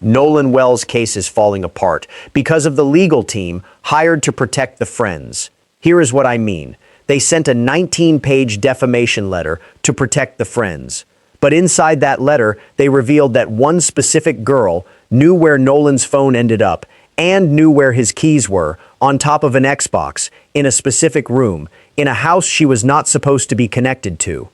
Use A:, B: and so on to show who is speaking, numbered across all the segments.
A: Nolan Wells' case is falling apart because of the legal team hired to protect the friends. Here is what I mean. They sent a 19-page defamation letter to protect the friends. But inside that letter, they revealed that one specific girl knew where Nolan's phone ended up and knew where his keys were, on top of an Xbox, in a specific room, in a house she was not supposed to be connected to.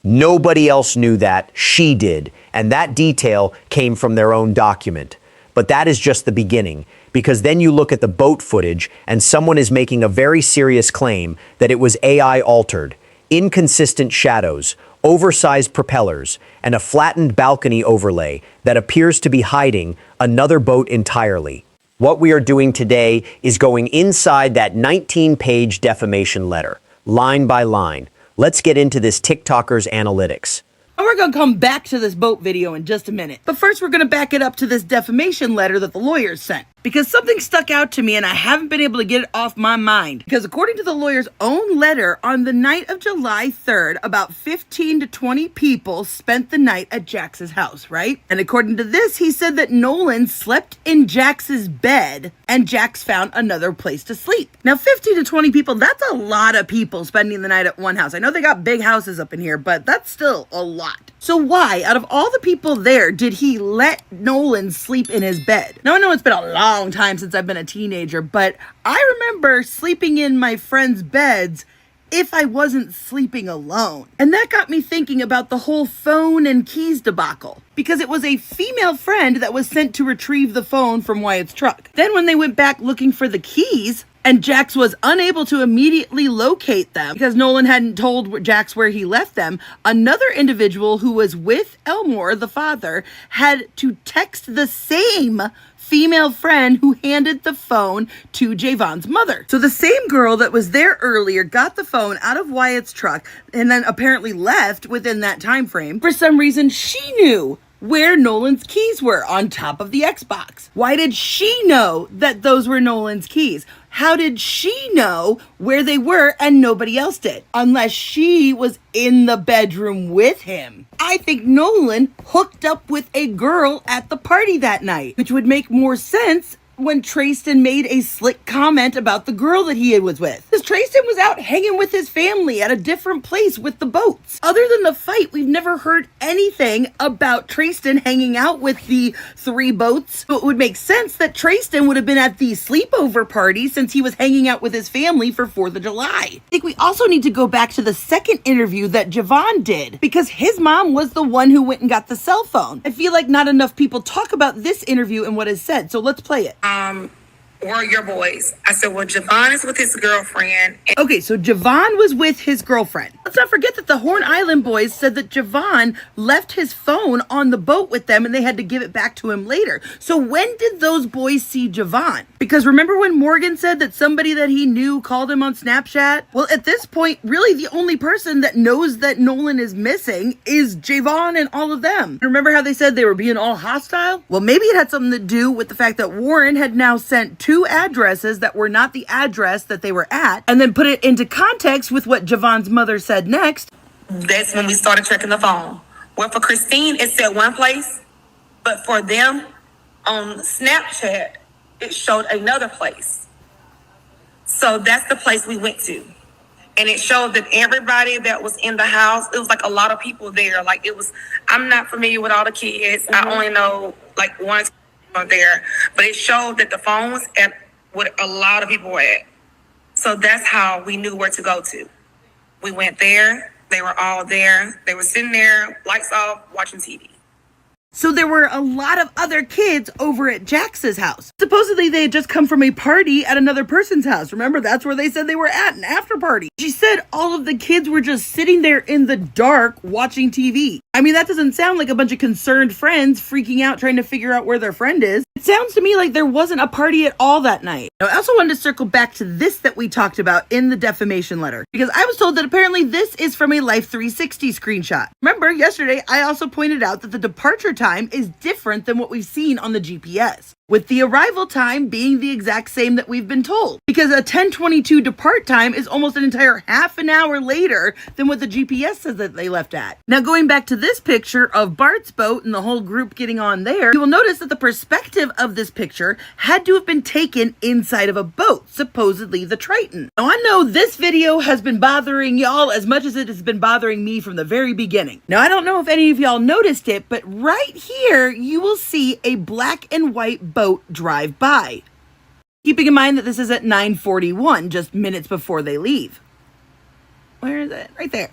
A: Nobody else knew that, she did, and that detail came from their own document. But that is just the beginning, because then you look at the boat footage and someone is making a very serious claim that it was AI altered. Inconsistent shadows, oversized propellers, and a flattened balcony overlay that appears to be hiding another boat entirely. What we are doing today is going inside that 19-page defamation letter, line by line. Let's get into this TikToker's analytics.
B: And we're going to come back to this boat video in just a minute. But first, we're going to back it up to this defamation letter that the lawyers sent. Because something stuck out to me and I haven't been able to get it off my mind. Because according to the lawyer's own letter, on the night of July 3rd, about 15 to 20 people spent the night at Jax's house, right? And according to this, he said that Nolan slept in Jax's bed and Jax found another place to sleep. Now, 15 to 20 people, that's a lot of people spending the night at one house. I know they got big houses up in here, but that's still a lot. So why, out of all the people there, did he let Nolan sleep in his bed? Now, I know it's been a long time since I've been a teenager, but I remember sleeping in my friends' beds if I wasn't sleeping alone. And that got me thinking about the whole phone and keys debacle, because it was a female friend that was sent to retrieve the phone from Wyatt's truck. Then when they went back looking for the keys, and Jax was unable to immediately locate them because Nolan hadn't told Jax where he left them, another individual who was with Elmore, the father, had to text the same female friend who handed the phone to Javon's mother. So the same girl that was there earlier got the phone out of Wyatt's truck and then apparently left within that time frame. For some reason, she knew where Nolan's keys were on top of the Xbox. Why did she know that those were Nolan's keys? How did she know where they were and nobody else did? Unless she was in the bedroom with him. I think Nolan hooked up with a girl at the party that night, which would make more sense when Tristan made a slick comment about the girl that he was with. Because Tristan was out hanging with his family at a different place with the boats. Other than the fight, we've never heard anything about Tristan hanging out with the three boats. So it would make sense that Tristan would have been at the sleepover party since he was hanging out with his family for 4th of July. I think we also need to go back to the second interview that Javon did, because his mom was the one who went and got the cell phone. I feel like not enough people talk about this interview and what is said, so let's play it.
C: Were your boys? I said, well, Javon is with his girlfriend.
B: Okay, so Javon was with his girlfriend. Let's not forget that the Horn Island boys said that Javon left his phone on the boat with them and they had to give it back to him later. So when did those boys see Javon? Because remember when Morgan said that somebody that he knew called him on Snapchat? Well, at this point, really the only person that knows that Nolan is missing is Javon and all of them. Remember how they said they were being all hostile? Well, maybe it had something to do with the fact that Warren had now sent two addresses that were not the address that they were at, and then put it into context with what Javon's mother said next.
C: That's when we started checking the phone. Well, for Christine, it said one place, but for them on Snapchat, it showed another place. So that's the place we went to. And it showed that everybody that was in the house, it was like a lot of people there. Like it was, I'm not familiar with all the kids. I only know like one there, but it showed that the phone was at what a lot of people were at. So that's how we knew where to go to. We went there. They were all there. They were sitting there, lights off, watching TV.
B: So there were a lot of other kids over at Jax's house. Supposedly they had just come from a party at another person's house. Remember, that's where they said they were at, an after party. She said all of the kids were just sitting there in the dark watching TV. I mean, that doesn't sound like a bunch of concerned friends freaking out trying to figure out where their friend is. It sounds to me like there wasn't a party at all that night. Now, I also wanted to circle back to this that we talked about in the defamation letter, because I was told that apparently this is from a Life 360 screenshot. Remember, yesterday I also pointed out that the departure time is different than what we've seen on the GPS. with the arrival time being the exact same that we've been told. Because a 10:22 depart time is almost an entire half an hour later than what the GPS says that they left at. Now, going back to this picture of Bart's boat and the whole group getting on there, you will notice that the perspective of this picture had to have been taken inside of a boat, supposedly the Triton. Now, I know this video has been bothering y'all as much as it has been bothering me from the very beginning. Now, I don't know if any of y'all noticed it, but right here, you will see a black and white boat drive by. Keeping in mind that this is at 9:41, just minutes before they leave. Where is it? Right there.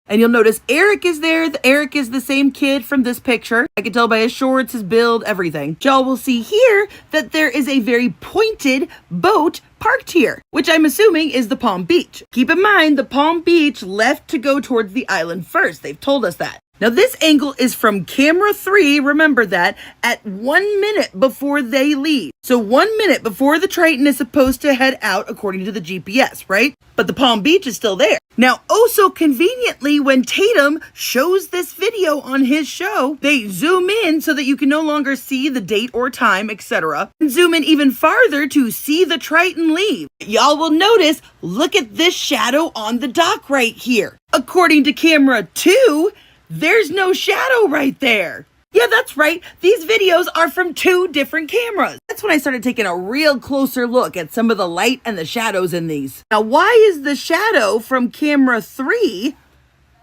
B: And you'll notice Eric is there. Eric is the same kid from this picture. I can tell by his shorts, his build, everything. Y'all will see here that there is a very pointed boat parked here, which I'm assuming is the Palm Beach. Keep in mind, the Palm Beach left to go towards the island first. They've told us that. Now, this angle is from camera 3, remember that, at 1 minute before they leave. So 1 minute before the Triton is supposed to head out according to the GPS, right? But the Palm Beach is still there. Now, oh so conveniently, when Tatum shows this video on his show, they zoom in so that you can no longer see the date or time, etc. And zoom in even farther to see the Triton leave. Y'all will notice, look at this shadow on the dock right here. According to camera 2, there's no shadow right there. Yeah, that's right. These videos are from 2 different cameras. That's when I started taking a real closer look at some of the light and the shadows in these. Now, why is the shadow from camera 3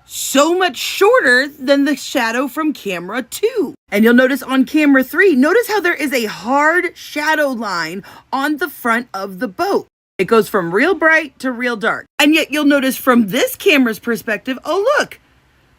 B: so much shorter than the shadow from camera 2? And you'll notice on camera 3, notice how there is a hard shadow line on the front of the boat. It goes from real bright to real dark. And yet you'll notice from this camera's perspective, oh look,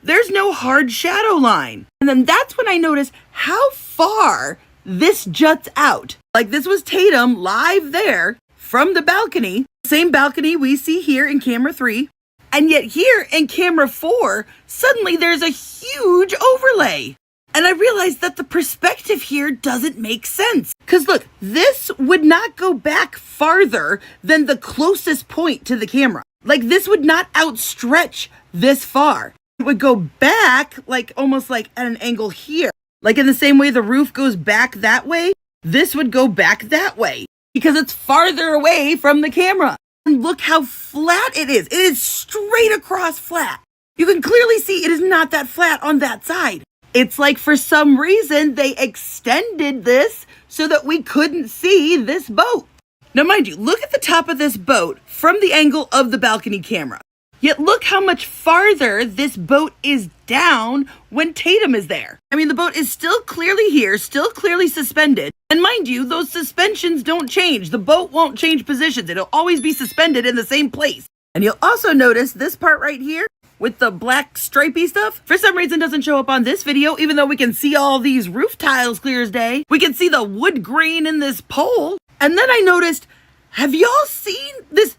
B: there's no hard shadow line. And then that's when I noticed how far this juts out. Like this was Tatum live there from the balcony, same balcony we see here in camera 3. And yet here in camera 4, suddenly there's a huge overlay. And I realized that the perspective here doesn't make sense. Because look, this would not go back farther than the closest point to the camera. Like this would not outstretch this far. It would go back like almost like at an angle here. Like in the same way the roof goes back that way, this would go back that way because it's farther away from the camera. And look how flat it is. It is straight across flat. You can clearly see it is not that flat on that side. It's like for some reason they extended this so that we couldn't see this boat. Now mind you, look at the top of this boat from the angle of the balcony camera. Yet look how much farther this boat is down when Tatum is there. I mean, the boat is still clearly here, still clearly suspended. And mind you, those suspensions don't change. The boat won't change positions. It'll always be suspended in the same place. And you'll also notice this part right here with the black stripey stuff, for some reason doesn't show up on this video, even though we can see all these roof tiles clear as day. We can see the wood grain in this pole. And then I noticed, have y'all seen this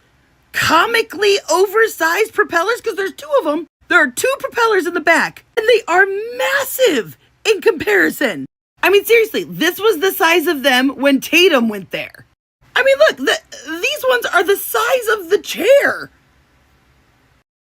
B: comically oversized propellers? Because there's 2 of them. There are 2 propellers in the back and they are massive in comparison. I mean, seriously, this was the size of them when Tatum went there. I mean, look, these ones are the size of the chair.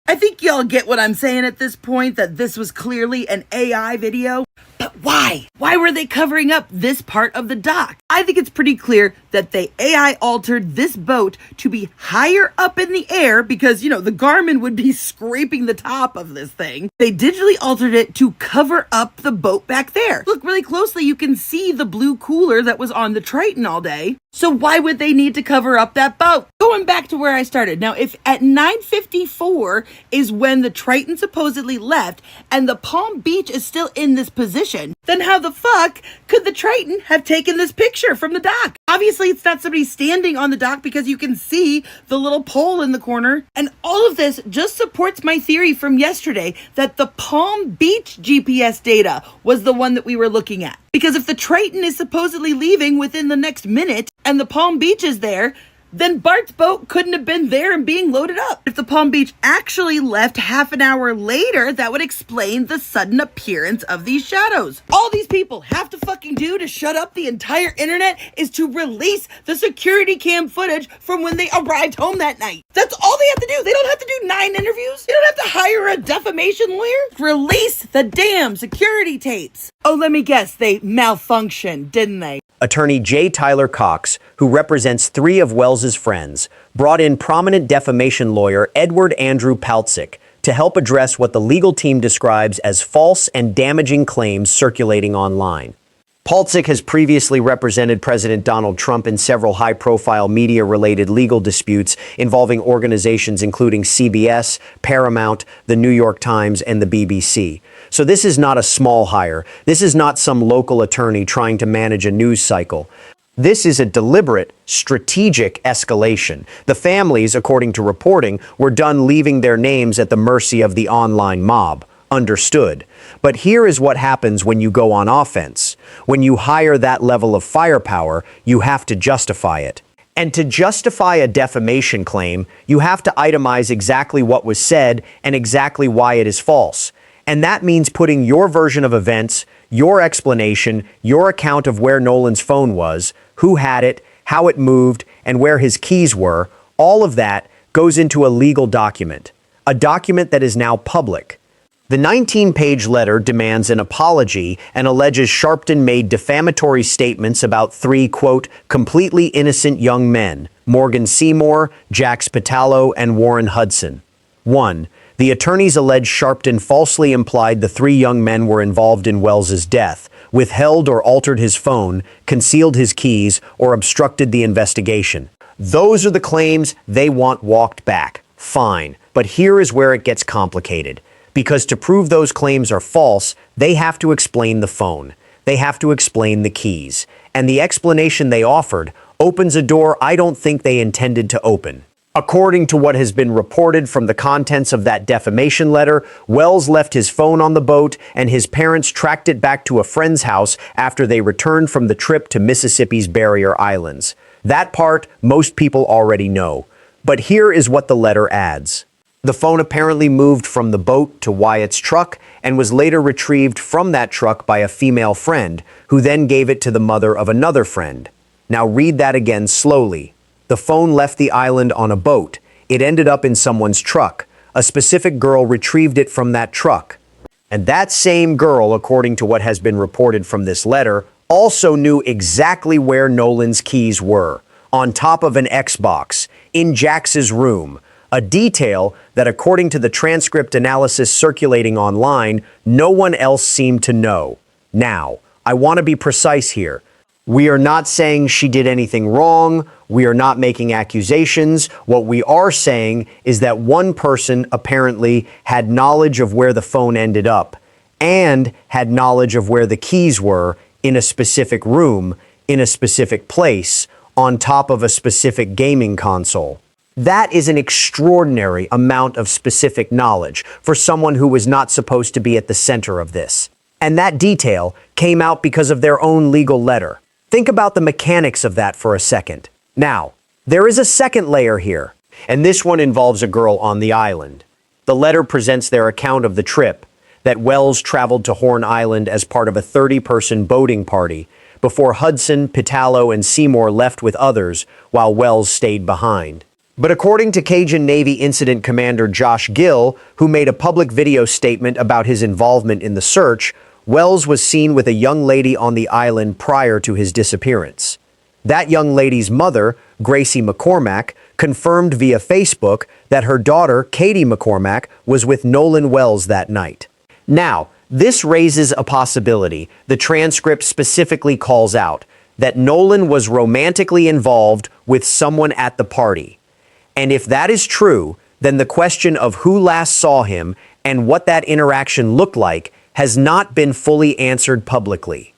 B: I think y'all get what I'm saying at this point, that this was clearly an AI video. But why? Why were they covering up this part of the dock? I think it's pretty clear that they AI altered this boat to be higher up in the air because, you know, the Garmin would be scraping the top of this thing. They digitally altered it to cover up the boat back there. Look really closely, you can see the blue cooler that was on the Triton all day. So why would they need to cover up that boat? Going back to where I started. Now, if at 9:54 is when the Triton supposedly left and the Palm Beach is still in this position, then how the fuck could the Triton have taken this picture from the dock? Obviously, it's not somebody standing on the dock because you can see the little pole in the corner. And all of this just supports my theory from yesterday that the Palm Beach GPS data was the one that we were looking at. Because if the Triton is supposedly leaving within the next minute and the Palm Beach is there, then Bart's boat couldn't have been there and being loaded up. If the Palm Beach actually left half an hour later, that would explain the sudden appearance of these shadows. All these people have to fucking do to shut up the entire internet is to release the security cam footage from when they arrived home that night. That's all they have to do. They don't have to do 9 interviews. They don't have to hire a defamation lawyer. Release the damn security tapes. Oh, let me guess, they malfunctioned, didn't they?
A: Attorney J. Tyler Cox, who represents three of Wells's friends, brought in prominent defamation lawyer Edward Andrew Paltzik to help address what the legal team describes as false and damaging claims circulating online. Paltzik has previously represented President Donald Trump in several high-profile media-related legal disputes involving organizations including CBS, Paramount, the New York Times, and the BBC. So this is not a small hire. This is not some local attorney trying to manage a news cycle. This is a deliberate, strategic escalation. The families, according to reporting, were done leaving their names at the mercy of the online mob. Understood. But here is what happens when you go on offense. When you hire that level of firepower, you have to justify it. And to justify a defamation claim, you have to itemize exactly what was said and exactly why it is false. And that means putting your version of events, your explanation, your account of where Nolan's phone was, who had it, how it moved, and where his keys were, all of that goes into a legal document, a document that is now public. The 19-page letter demands an apology and alleges Sharpton made defamatory statements about three, quote, completely innocent young men, Morgan Seymour, Jax Pitalo, and Warren Hudson. 1. The attorneys allege Sharpton falsely implied the three young men were involved in Wells's death, withheld or altered his phone, concealed his keys, or obstructed the investigation. Those are the claims they want walked back. Fine. But here is where it gets complicated. Because to prove those claims are false, they have to explain the phone. They have to explain the keys. And the explanation they offered opens a door I don't think they intended to open. According to what has been reported from the contents of that defamation letter, Wells left his phone on the boat and his parents tracked it back to a friend's house after they returned from the trip to Mississippi's Barrier Islands. That part most people already know. But here is what the letter adds. The phone apparently moved from the boat to Wyatt's truck and was later retrieved from that truck by a female friend, who then gave it to the mother of another friend. Now read that again slowly. The phone left the island on a boat. It ended up in someone's truck. A specific girl retrieved it from that truck. And that same girl, according to what has been reported from this letter, also knew exactly where Nolan's keys were, on top of an Xbox, in Jax's room. A detail that, according to the transcript analysis circulating online, no one else seemed to know. Now, I want to be precise here. We are not saying she did anything wrong. We are not making accusations. What we are saying is that one person apparently had knowledge of where the phone ended up and had knowledge of where the keys were in a specific room, in a specific place, on top of a specific gaming console. That is an extraordinary amount of specific knowledge for someone who was not supposed to be at the center of this. And that detail came out because of their own legal letter. Think about the mechanics of that for a second. Now, there is a second layer here, and this one involves a girl on the island. The letter presents their account of the trip, that Wells traveled to Horn Island as part of a 30-person boating party before Hudson, Pitalo, and Seymour left with others while Wells stayed behind. But according to Cajun Navy Incident Commander Josh Gill, who made a public video statement about his involvement in the search, Wells was seen with a young lady on the island prior to his disappearance. That young lady's mother, Gracie McCormack, confirmed via Facebook that her daughter, Katie McCormack, was with Nolan Wells that night. Now, this raises a possibility the transcript specifically calls out, that Nolan was romantically involved with someone at the party. And if that is true, then the question of who last saw him and what that interaction looked like has not been fully answered publicly.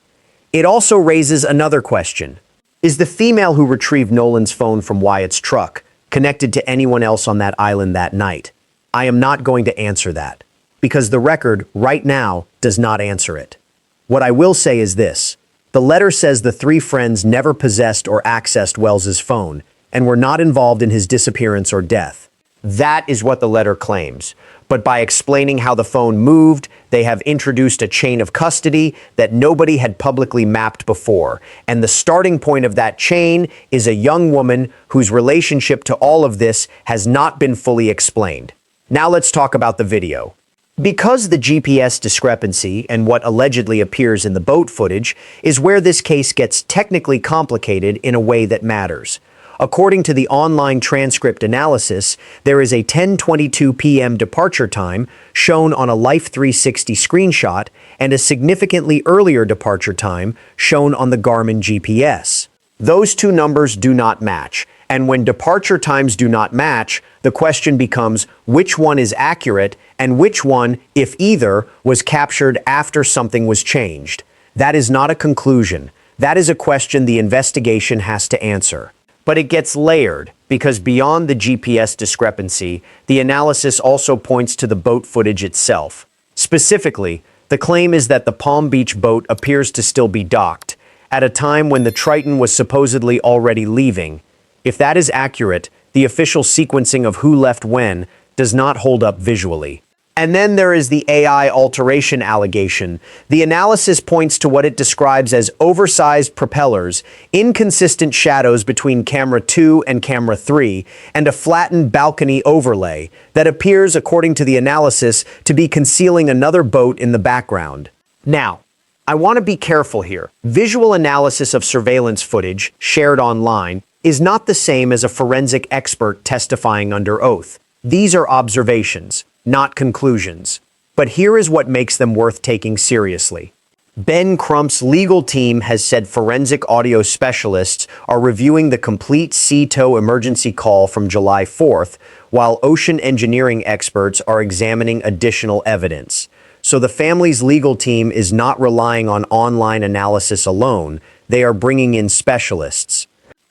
A: It also raises another question. Is the female who retrieved Nolan's phone from Wyatt's truck connected to anyone else on that island that night? I am not going to answer that, because the record right now does not answer it. What I will say is this. The letter says the three friends never possessed or accessed Wells's phone and were not involved in his disappearance or death. That is what the letter claims. But by explaining how the phone moved, they have introduced a chain of custody that nobody had publicly mapped before. And the starting point of that chain is a young woman whose relationship to all of this has not been fully explained. Now let's talk about the video. Because the GPS discrepancy and what allegedly appears in the boat footage is where this case gets technically complicated in a way that matters. According to the online transcript analysis, there is a 10:22 p.m. departure time shown on a Life 360 screenshot and a significantly earlier departure time shown on the Garmin GPS. Those two numbers do not match, and when departure times do not match, the question becomes which one is accurate and which one, if either, was captured after something was changed. That is not a conclusion. That is a question the investigation has to answer. But it gets layered, because beyond the GPS discrepancy, the analysis also points to the boat footage itself. Specifically, the claim is that the Palm Beach boat appears to still be docked, at a time when the Triton was supposedly already leaving. If that is accurate, the official sequencing of who left when does not hold up visually. And then there is the AI alteration allegation. The analysis points to what it describes as oversized propellers, inconsistent shadows between camera 2 and camera 3, and a flattened balcony overlay that appears, according to the analysis, to be concealing another boat in the background. Now, I want to be careful here. Visual analysis of surveillance footage, shared online, is not the same as a forensic expert testifying under oath. These are observations, not conclusions. But here is what makes them worth taking seriously. Ben Crump's legal team has said forensic audio specialists are reviewing the complete sea tow emergency call from July 4th, while ocean engineering experts are examining additional evidence. So the family's legal team is not relying on online analysis alone, they are bringing in specialists.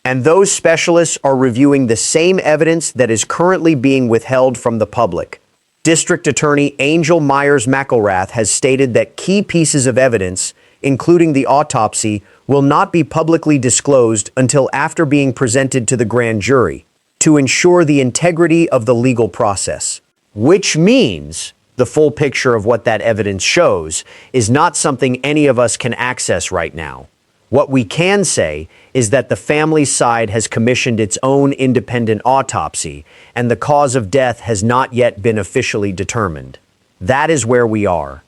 A: And those specialists are reviewing the same evidence that is currently being withheld from the public. District Attorney Angel Myers McElrath has stated that key pieces of evidence, including the autopsy, will not be publicly disclosed until after being presented to the grand jury, to ensure the integrity of the legal process. Which means the full picture of what that evidence shows is not something any of us can access right now. What we can say is that the family's side has commissioned its own independent autopsy, and the cause of death has not yet been officially determined. That is where we are.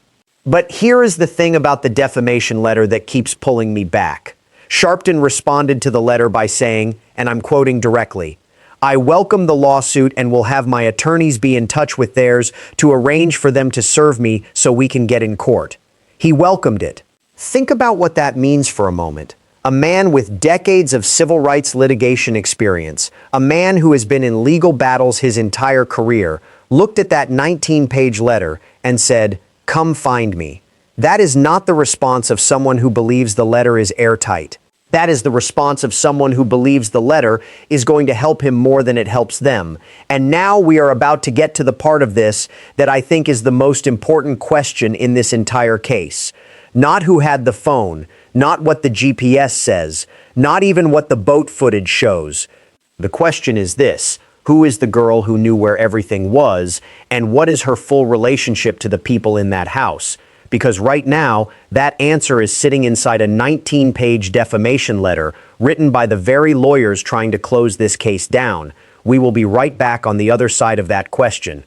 A: But here is the thing about the defamation letter that keeps pulling me back. Sharpton responded to the letter by saying, and I'm quoting directly, "I welcome the lawsuit and will have my attorneys be in touch with theirs to arrange for them to serve me so we can get in court." He welcomed it. Think about what that means for a moment. A man with decades of civil rights litigation experience, a man who has been in legal battles his entire career, looked at that 19-page letter and said, "Come find me." That is not the response of someone who believes the letter is airtight. That is the response of someone who believes the letter is going to help him more than it helps them. And now we are about to get to the part of this that I think is the most important question in this entire case. Not who had the phone, not what the GPS says, not even what the boat footage shows. The question is this: who is the girl who knew where everything was, and what is her full relationship to the people in that house? Because right now, that answer is sitting inside a 19-page defamation letter written by the very lawyers trying to close this case down. We will be right back on the other side of that question.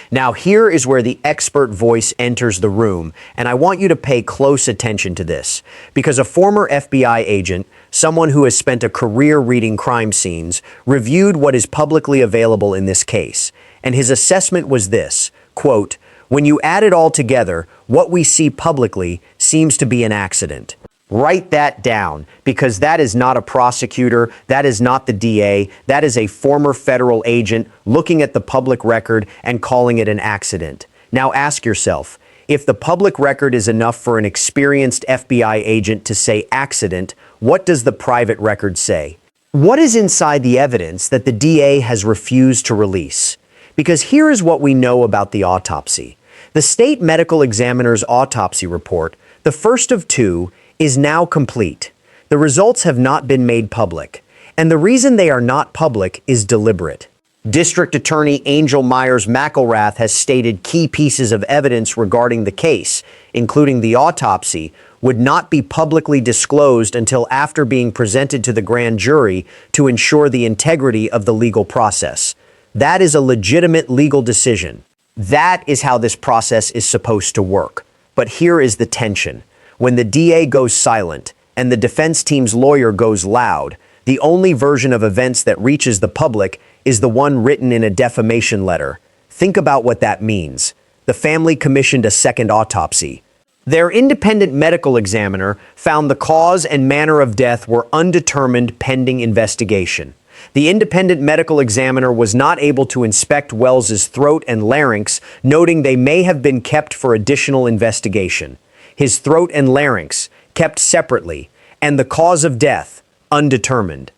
A: Now, here is where the expert voice enters the room, and I want you to pay close attention to this, because a former FBI agent, someone who has spent a career reading crime scenes, reviewed what is publicly available in this case, and his assessment was this, quote, "When you add it all together, what we see publicly seems to be an accident." Write that down, because that is not a prosecutor, that is not the DA, that is a former federal agent looking at the public record and calling it an accident. Now ask yourself, if the public record is enough for an experienced FBI agent to say accident, what does the private record say? What is inside the evidence that the DA has refused to release? Because here is what we know about the autopsy. The state medical examiner's autopsy report, the first of two, is now complete. The results have not been made public, and the reason they are not public is deliberate. District Attorney Angel Myers McElrath has stated key pieces of evidence regarding the case, including the autopsy, would not be publicly disclosed until after being presented to the grand jury to ensure the integrity of the legal process. That is a legitimate legal decision. That is how this process is supposed to work. But here is the tension. When the DA goes silent and the defense team's lawyer goes loud, the only version of events that reaches the public is the one written in a defamation letter. Think about what that means. The family commissioned a second autopsy. Their independent medical examiner found the cause and manner of death were undetermined pending investigation. The independent medical examiner was not able to inspect Wells's throat and larynx, noting they may have been kept for additional investigation. His throat and larynx, kept separately, and the cause of death, undetermined.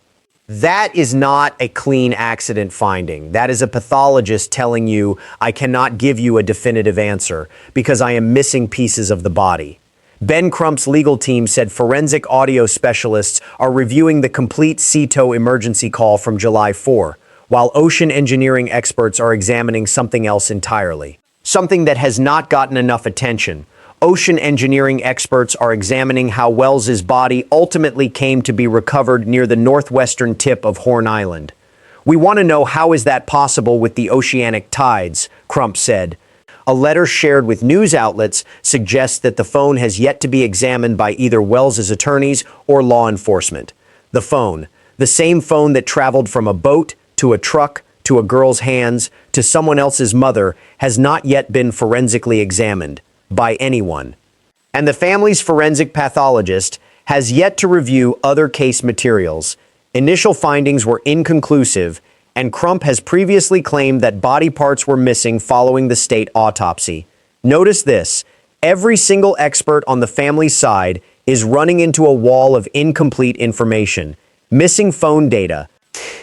A: That is not a clean accident finding. That is a pathologist telling you, I cannot give you a definitive answer because I am missing pieces of the body. Ben Crump's legal team said forensic audio specialists are reviewing the complete CETO emergency call from July 4, while ocean engineering experts are examining something else entirely. Something that has not gotten enough attention. Ocean engineering experts are examining how Wells's body ultimately came to be recovered near the northwestern tip of Horn Island. We want to know how is that possible with the oceanic tides, Crump said. A letter shared with news outlets suggests that the phone has yet to be examined by either Wells's attorneys or law enforcement. The phone, the same phone that traveled from a boat to a truck to a girl's hands to someone else's mother, has not yet been forensically examined by anyone. And the family's forensic pathologist has yet to review other case materials. Initial findings were inconclusive, and Crump has previously claimed that body parts were missing following the state autopsy. Notice this, every single expert on the family's side is running into a wall of incomplete information. Missing phone data,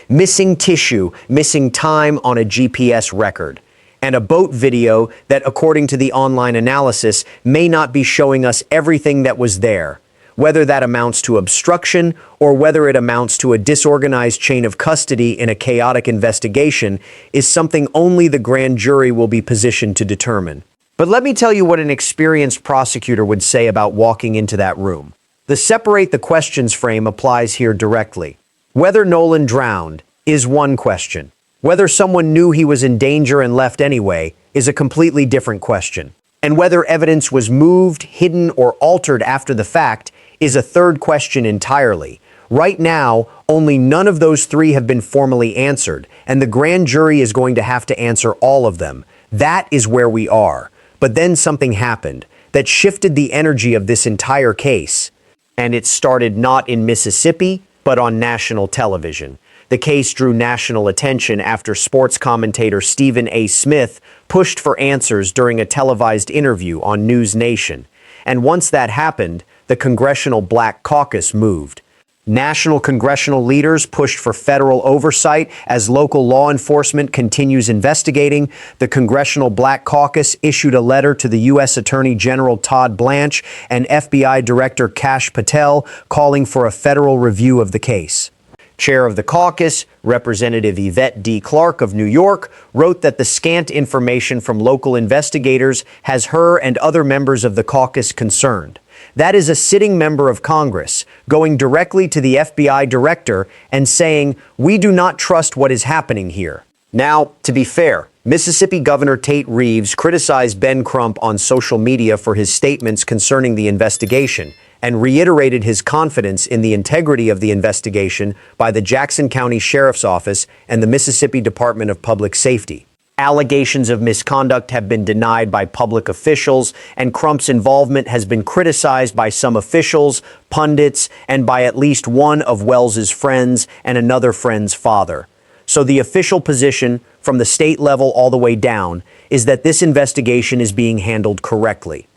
A: missing tissue, missing time on a GPS record, and a boat video that, according to the online analysis, may not be showing us everything that was there. Whether that amounts to obstruction or whether it amounts to a disorganized chain of custody in a chaotic investigation is something only the grand jury will be positioned to determine. But let me tell you what an experienced prosecutor would say about walking into that room. The separate the questions frame applies here directly. Whether Nolan drowned is one question. Whether someone knew he was in danger and left anyway is a completely different question. And whether evidence was moved, hidden, or altered after the fact is a third question entirely. Right now, only none of those three have been formally answered, and the grand jury is going to have to answer all of them. That is where we are. But then something happened that shifted the energy of this entire case. And it started not in Mississippi, but on national television. The case drew national attention after sports commentator Stephen A. Smith pushed for answers during a televised interview on News Nation. And once that happened, the Congressional Black Caucus moved. National congressional leaders pushed for federal oversight as local law enforcement continues investigating. The Congressional Black Caucus issued a letter to the U.S. Attorney General Todd Blanche and FBI Director Kash Patel calling for a federal review of the case. Chair of the caucus, Representative Yvette D. Clarke of New York, wrote that the scant information from local investigators has her and other members of the caucus concerned. That is a sitting member of Congress going directly to the FBI director and saying, "We do not trust what is happening here." Now, to be fair, Mississippi Governor Tate Reeves criticized Ben Crump on social media for his statements concerning the investigation and reiterated his confidence in the integrity of the investigation by the Jackson County Sheriff's Office and the Mississippi Department of Public Safety. Allegations of misconduct have been denied by public officials, and Crump's involvement has been criticized by some officials, pundits, and by at least one of Wells's friends and another friend's father. So the official position, from the state level all the way down, is that this investigation is being handled correctly.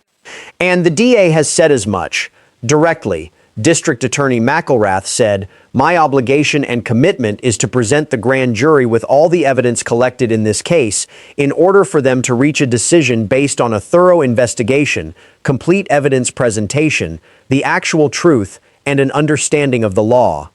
A: And the DA has said as much. Directly, District Attorney McElrath said, "My obligation and commitment is to present the grand jury with all the evidence collected in this case in order for them to reach a decision based on a thorough investigation, complete evidence presentation, the actual truth, and an understanding of the law."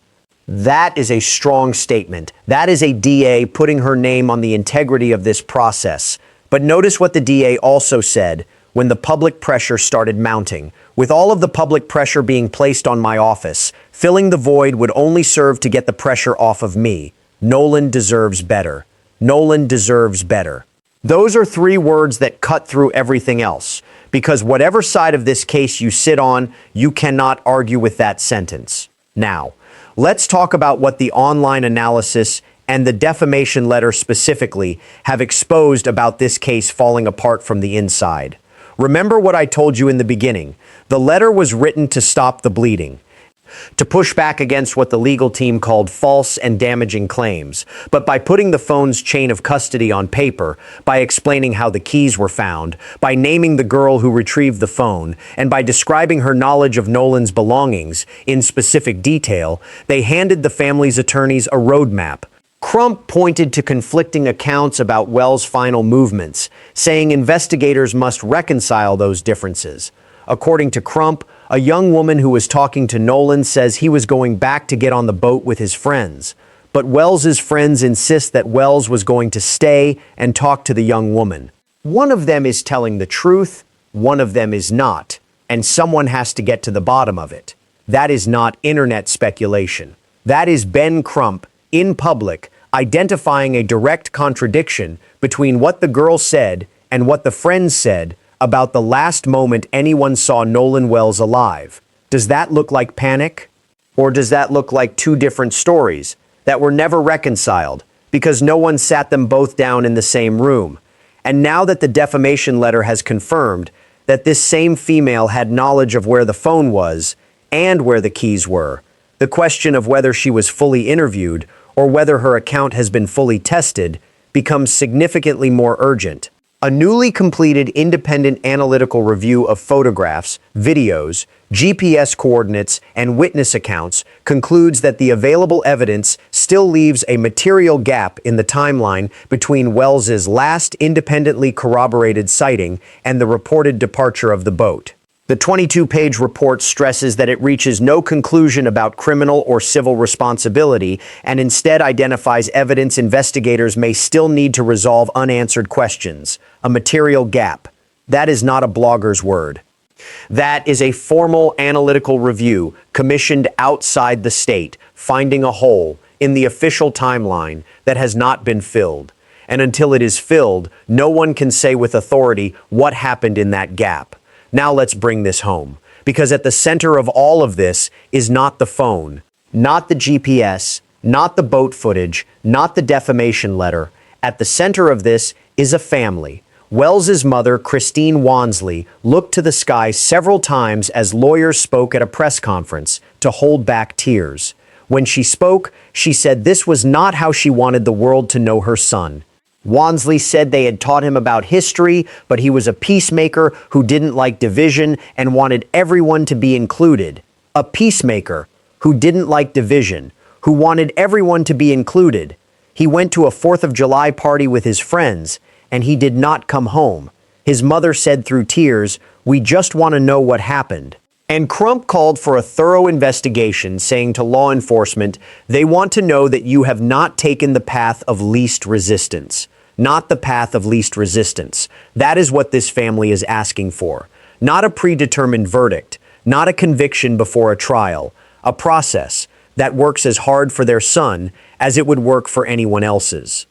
A: That is a strong statement. That is a DA putting her name on the integrity of this process. But notice what the DA also said when the public pressure started mounting. With all of the public pressure being placed on my office, filling the void would only serve to get the pressure off of me. Nolan deserves better. Nolan deserves better. Those are three words that cut through everything else, because whatever side of this case you sit on, you cannot argue with that sentence. Now, let's talk about what the online analysis and the defamation letter specifically have exposed about this case falling apart from the inside. Remember what I told you in the beginning. The letter was written to stop the bleeding, to push back against what the legal team called false and damaging claims. But by putting the phone's chain of custody on paper, by explaining how the keys were found, by naming the girl who retrieved the phone, and by describing her knowledge of Nolan's belongings in specific detail, they handed the family's attorneys a roadmap. Crump pointed to conflicting accounts about Wells' final movements, saying investigators must reconcile those differences. According to Crump, a young woman who was talking to Nolan says he was going back to get on the boat with his friends. But Wells's friends insist that Wells was going to stay and talk to the young woman. One of them is telling the truth, one of them is not, and someone has to get to the bottom of it. That is not internet speculation. That is Ben Crump, in public, identifying a direct contradiction between what the girl said and what the friends said about the last moment anyone saw Nolan Wells alive. Does that look like panic? Or does that look like two different stories that were never reconciled because no one sat them both down in the same room? And now that the defamation letter has confirmed that this same female had knowledge of where the phone was and where the keys were, the question of whether she was fully interviewed or whether her account has been fully tested becomes significantly more urgent. A newly completed independent analytical review of photographs, videos, GPS coordinates, and witness accounts concludes that the available evidence still leaves a material gap in the timeline between Wells's last independently corroborated sighting and the reported departure of the boat. The 22-page report stresses that it reaches no conclusion about criminal or civil responsibility and instead identifies evidence investigators may still need to resolve unanswered questions, a material gap. That is not a blogger's word. That is a formal analytical review commissioned outside the state, finding a hole in the official timeline that has not been filled. And until it is filled, no one can say with authority what happened in that gap. Now let's bring this home, because at the center of all of this is not the phone, not the GPS, not the boat footage, not the defamation letter. At the center of this is a family. Wells's mother, Christine Wansley, looked to the sky several times as lawyers spoke at a press conference to hold back tears. When she spoke, she said this was not how she wanted the world to know her son. Wansley said they had taught him about history, but he was a peacemaker who didn't like division and wanted everyone to be included. A peacemaker who didn't like division, who wanted everyone to be included. He went to a 4th of July party with his friends, and he did not come home. His mother said through tears, "We just want to know what happened." And Crump called for a thorough investigation, saying to law enforcement, they want to know that you have not taken the path of least resistance. Not the path of least resistance. That is what this family is asking for. Not a predetermined verdict, not a conviction before a trial, a process that works as hard for their son as it would work for anyone else's.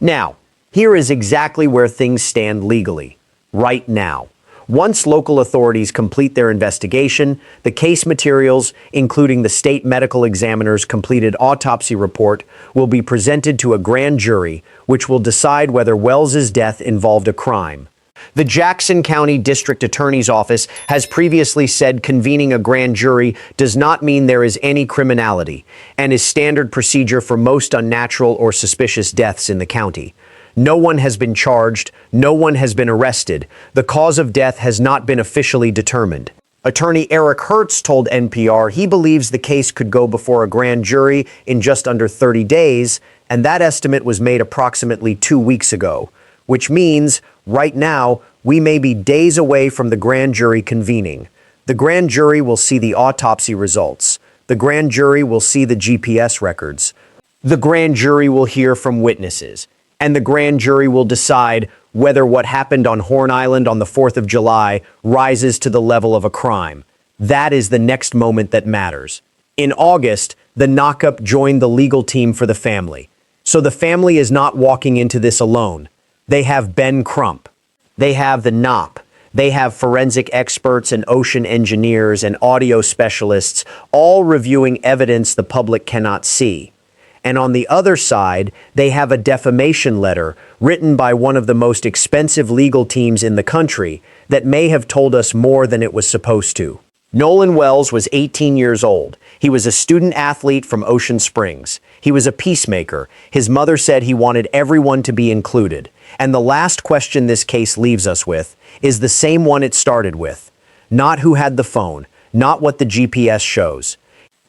A: Now, here is exactly where things stand legally, right now. Once local authorities complete their investigation, the case materials, including the state medical examiner's completed autopsy report, will be presented to a grand jury, which will decide whether Wells's death involved a crime. The Jackson County District Attorney's Office has previously said convening a grand jury does not mean there is any criminality, and is standard procedure for most unnatural or suspicious deaths in the county. No one has been charged, no one has been arrested. The cause of death has not been officially determined. Attorney Eric Hertz told NPR he believes the case could go before a grand jury in just under 30 days, and that estimate was made approximately 2 weeks ago, which means, right now, we may be days away from the grand jury convening. The grand jury will see the autopsy results. The grand jury will see the GPS records. The grand jury will hear from witnesses. And the grand jury will decide whether what happened on Horn Island on the 4th of July rises to the level of a crime. That is the next moment that matters. In August, the knockup joined the legal team for the family. So the family is not walking into this alone. They have Ben Crump. They have the NOP. They have forensic experts and ocean engineers and audio specialists, all reviewing evidence the public cannot see. And on the other side, they have a defamation letter written by one of the most expensive legal teams in the country that may have told us more than it was supposed to. Nolan Wells was 18 years old. He was a student athlete from Ocean Springs. He was a peacemaker. His mother said he wanted everyone to be included. And the last question this case leaves us with is the same one it started with. Not who had the phone, not what the GPS shows.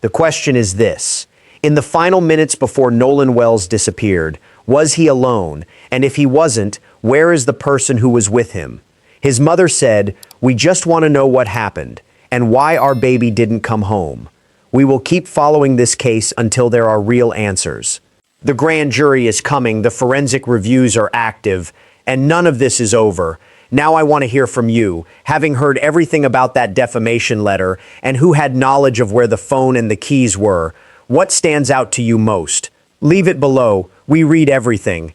A: The question is this. In the final minutes before Nolan Wells disappeared, was he alone? And if he wasn't, where is the person who was with him? His mother said, "We just want to know what happened and why our baby didn't come home." We will keep following this case until there are real answers. The grand jury is coming, the forensic reviews are active, and none of this is over. Now I want to hear from you, having heard everything about that defamation letter and who had knowledge of where the phone and the keys were. What stands out to you most? Leave it below. We read everything.